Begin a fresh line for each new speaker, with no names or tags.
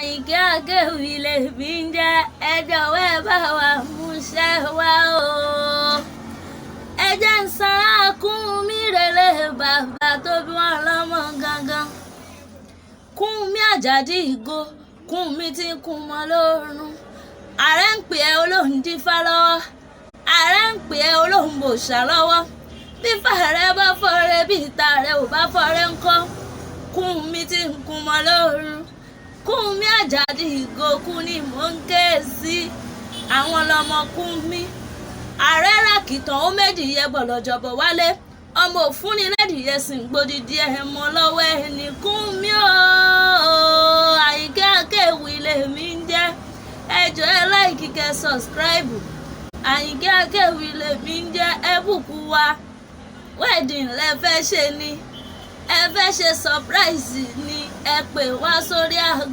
Àyìnkẹ́ Akéwì lèmi ń jẹ́, ẹ jọ̀wọ́ ẹ bá wa múṣẹ́ wá o. Ẹ jẹ́ ń sanra Kúnmi rèlé bàbá tó bí wọn lọ́mọ gangan. Kúnmi Àjàdí Ìgò, Kúnmi tí ń kún mọ́ lórun. Ààrẹ ń pè ẹ́ olóhùn dífá lọ́wọ́, ààrẹ ń pè ẹ́ olóhùn bòṣà lọ́wọ́. Bí fàrẹ bá fọ́rẹ́ bí ìta rẹ̀ ò bá fọ́rẹ́ ńkọ́. Kúnmi tí ń kún mọ́ lórun. Kúnmi Àjàdí Ìgò kú ni mò ń ké sí. Àwọn lọmọ Kúnmi. Ààrẹ ràkìtàn ó méjì yẹ bọ̀lọ̀jọ̀bọ̀ wálé. Ọmọ òfúnni lẹ́dìyẹ sì ń gbòdìdí ẹ̀ mọ́ lọ́wọ́ ẹni. Kúnmi ooo, Àyìnkẹ́ Akéwì lèmi ń jẹ́. Ẹ jọ̀ọ́ ẹ láìkì kẹ́ sọ̀scribe. Àyìnkẹ́ Akéwì lèmi ń jẹ́. Ẹ bùkún wa. Wedding lẹ fẹ́ ṣe ni. Ẹ fẹ́ ṣe surprise ni. Ẹ pè wá sórí àgọ́.